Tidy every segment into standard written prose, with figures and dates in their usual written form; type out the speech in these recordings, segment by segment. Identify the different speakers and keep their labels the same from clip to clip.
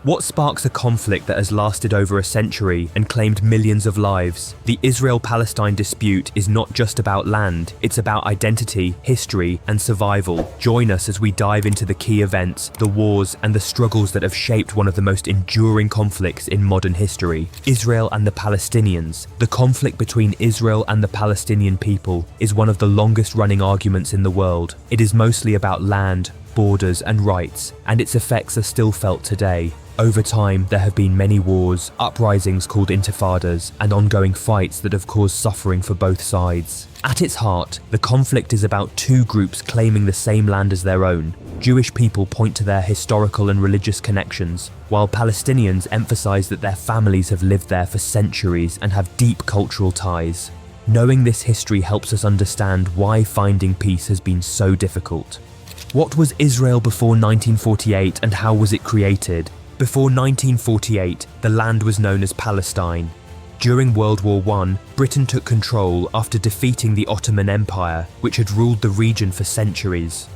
Speaker 1: What sparks a conflict that has lasted over a century and claimed millions of lives? The Israel-Palestine dispute is not just about land, it's about identity, history, and survival. Join us as we dive into the key events, the wars, and the struggles that have shaped one of the most enduring conflicts in modern history. Israel and the Palestinians. The conflict between Israel and the Palestinian people is one of the longest-running arguments in the world. It is mostly about land, borders, and rights, and its effects are still felt today. Over time, there have been many wars, uprisings called intifadas, and ongoing fights that have caused suffering for both sides. At its heart, the conflict is about two groups claiming the same land as their own. Jewish people point to their historical and religious connections, while Palestinians emphasize that their families have lived there for centuries and have deep cultural ties. Knowing this history helps us understand why finding peace has been so difficult. What was Israel before 1948 and how was it created? Before 1948, the land was known as Palestine. During World War I, Britain took control after defeating the Ottoman Empire, which had ruled the region for centuries.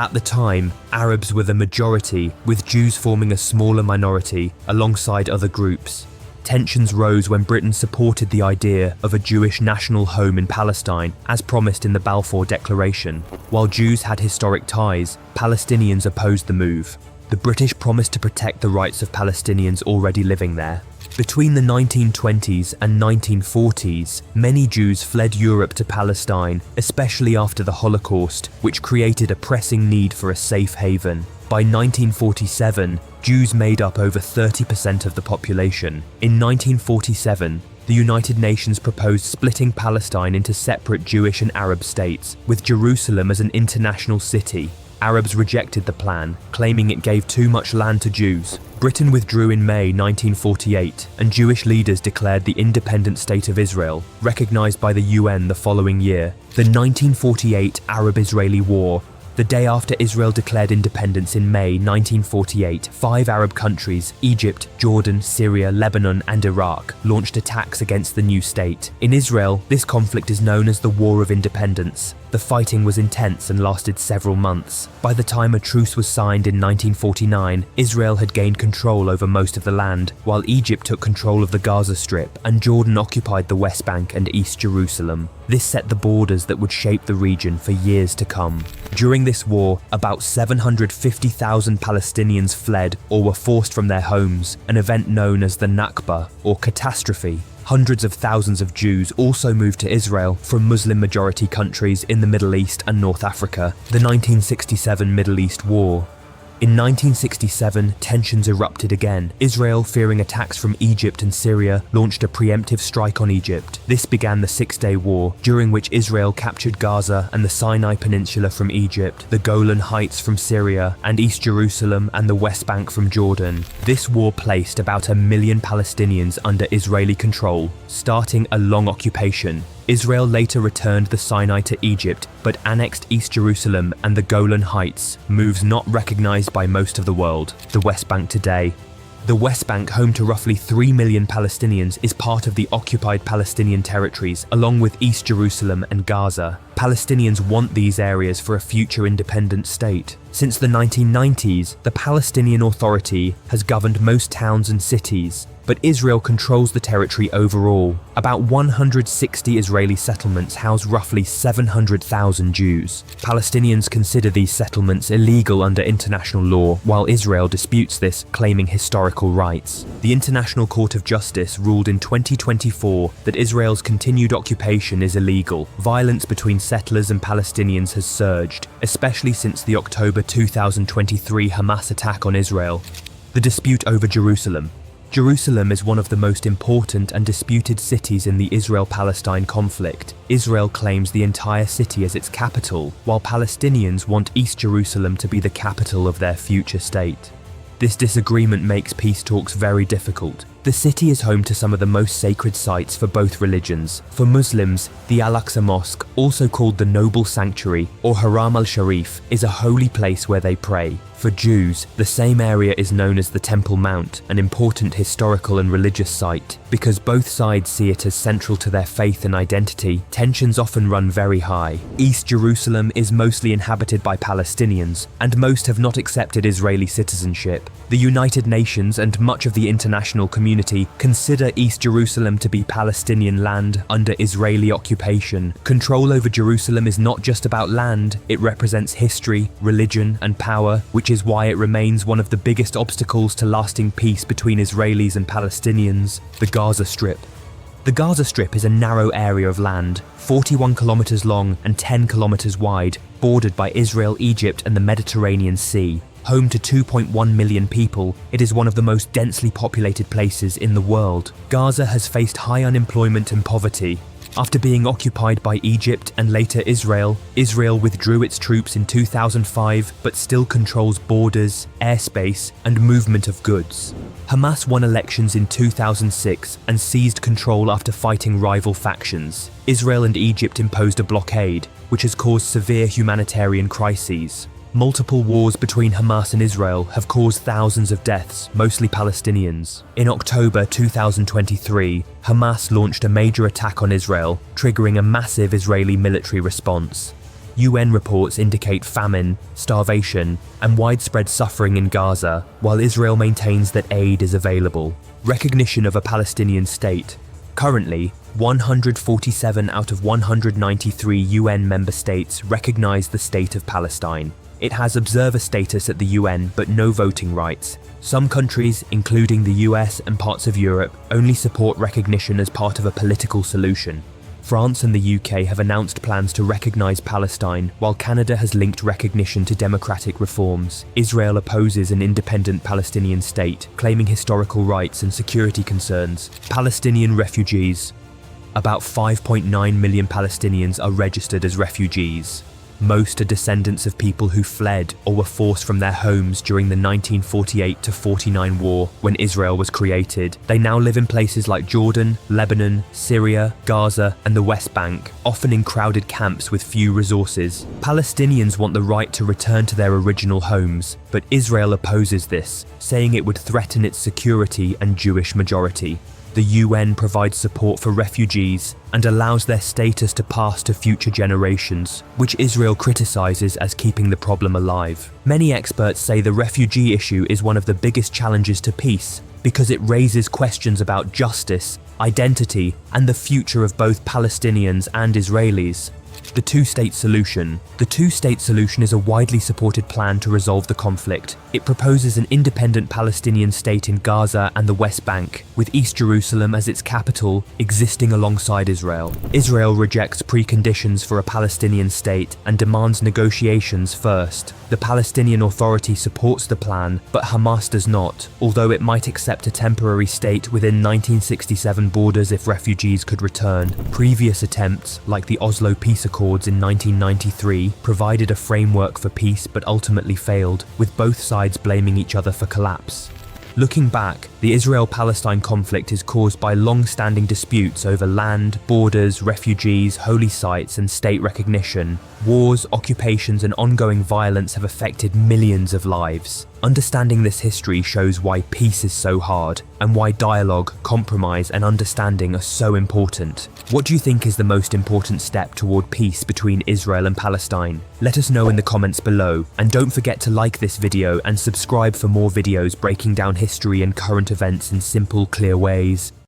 Speaker 1: At the time, Arabs were the majority, with Jews forming a smaller minority alongside other groups. Tensions rose when Britain supported the idea of a Jewish national home in Palestine, as promised in the Balfour Declaration. While Jews had historic ties, Palestinians opposed the move. The British promised to protect the rights of Palestinians already living there. Between the 1920s and 1940s, many Jews fled Europe to Palestine, especially after the Holocaust, which created a pressing need for a safe haven. By 1947, Jews made up over 30% of the population. In 1947, the United Nations proposed splitting Palestine into separate Jewish and Arab states, with Jerusalem as an international city. Arabs rejected the plan, claiming it gave too much land to Jews. Britain withdrew in May 1948, and Jewish leaders declared the independent state of Israel, recognized by the UN the following year. The 1948 Arab-Israeli War. The day after Israel declared independence in May 1948, 5 Arab countries, Egypt, Jordan, Syria, Lebanon, and Iraq, launched attacks against the new state. In Israel, this conflict is known as the War of Independence. The fighting was intense and lasted several months. By the time a truce was signed in 1949, Israel had gained control over most of the land, while Egypt took control of the Gaza Strip and Jordan occupied the West Bank and East Jerusalem. This set the borders that would shape the region for years to come. During this war, about 750,000 Palestinians fled or were forced from their homes, an event known as the Nakba, or catastrophe. Hundreds of thousands of Jews also moved to Israel from Muslim-majority countries in the Middle East and North Africa. The 1967 Middle East War. In 1967, tensions erupted again. Israel, fearing attacks from Egypt and Syria, launched a preemptive strike on Egypt. This began the Six-Day War, during which Israel captured Gaza and the Sinai Peninsula from Egypt, the Golan Heights from Syria, and East Jerusalem and the West Bank from Jordan. This war placed about 1 million Palestinians under Israeli control, starting a long occupation. Israel later returned the Sinai to Egypt, but annexed East Jerusalem and the Golan Heights, moves not recognized by most of the world. The West Bank today. The West Bank, home to roughly 3 million Palestinians, is part of the occupied Palestinian territories, along with East Jerusalem and Gaza. Palestinians want these areas for a future independent state. Since the 1990s, the Palestinian Authority has governed most towns and cities, but Israel controls the territory overall. About 160 Israeli settlements house roughly 700,000 Jews. Palestinians consider these settlements illegal under international law, while Israel disputes this, claiming historical rights. The International Court of Justice ruled in 2024 that Israel's continued occupation is illegal. Violence between settlers and Palestinians has surged, especially since the October 2023 Hamas attack on Israel. The dispute over Jerusalem. Jerusalem is one of the most important and disputed cities in the Israel-Palestine conflict. Israel claims the entire city as its capital, while Palestinians want East Jerusalem to be the capital of their future state. This disagreement makes peace talks very difficult. The city is home to some of the most sacred sites for both religions. For Muslims, the Al-Aqsa Mosque, also called the Noble Sanctuary or Haram al-Sharif, is a holy place where they pray. For Jews, the same area is known as the Temple Mount, an important historical and religious site. Because both sides see it as central to their faith and identity, tensions often run very high. East Jerusalem is mostly inhabited by Palestinians, and most have not accepted Israeli citizenship. The United Nations and much of the international community consider East Jerusalem to be Palestinian land under Israeli occupation. Control over Jerusalem is not just about land, it represents history, religion, and power, which is why it remains one of the biggest obstacles to lasting peace between Israelis and Palestinians. The Gaza Strip. The Gaza Strip is a narrow area of land, 41 kilometers long and 10 kilometers wide, bordered by Israel, Egypt, and the Mediterranean Sea. Home to 2.1 million people, it is one of the most densely populated places in the world. Gaza has faced high unemployment and poverty. After being occupied by Egypt and later Israel, Israel withdrew its troops in 2005 but still controls borders, airspace, and movement of goods. Hamas won elections in 2006 and seized control after fighting rival factions. Israel and Egypt imposed a blockade, which has caused severe humanitarian crises. Multiple wars between Hamas and Israel have caused thousands of deaths, mostly Palestinians. In October 2023, Hamas launched a major attack on Israel, triggering a massive Israeli military response. UN reports indicate famine, starvation, and widespread suffering in Gaza, while Israel maintains that aid is available. Recognition of a Palestinian state. Currently, 147 out of 193 UN member states recognize the state of Palestine. It has observer status at the UN but no voting rights. Some countries, including the US and parts of Europe, only support recognition as part of a political solution. France and the UK have announced plans to recognise Palestine, while Canada has linked recognition to democratic reforms. Israel opposes an independent Palestinian state, claiming historical rights and security concerns. Palestinian refugees. About 5.9 million Palestinians are registered as refugees. Most are descendants of people who fled or were forced from their homes during the 1948-49 war when Israel was created. They now live in places like Jordan, Lebanon, Syria, Gaza, and the West Bank, often in crowded camps with few resources. Palestinians want the right to return to their original homes, but Israel opposes this, saying it would threaten its security and Jewish majority. The UN provides support for refugees and allows their status to pass to future generations, which Israel criticizes as keeping the problem alive. Many experts say the refugee issue is one of the biggest challenges to peace because it raises questions about justice, identity, and the future of both Palestinians and Israelis. The two-state solution. The two-state solution is a widely supported plan to resolve the conflict. It proposes an independent Palestinian state in Gaza and the West Bank, with East Jerusalem as its capital, existing alongside Israel. Israel rejects preconditions for a Palestinian state and demands negotiations first. The Palestinian Authority supports the plan, but Hamas does not, although it might accept a temporary state within 1967 borders if refugees could return. Previous attempts, like the Oslo Peace Accords in 1993, provided a framework for peace but ultimately failed, with both sides blaming each other for collapse. Looking back, the Israel-Palestine conflict is caused by long-standing disputes over land, borders, refugees, holy sites, and state recognition. Wars, occupations, and ongoing violence have affected millions of lives. Understanding this history shows why peace is so hard, and why dialogue, compromise, and understanding are so important. What do you think is the most important step toward peace between Israel and Palestine? Let us know in the comments below, and don't forget to like this video and subscribe for more videos breaking down history and current events in simple, clear ways.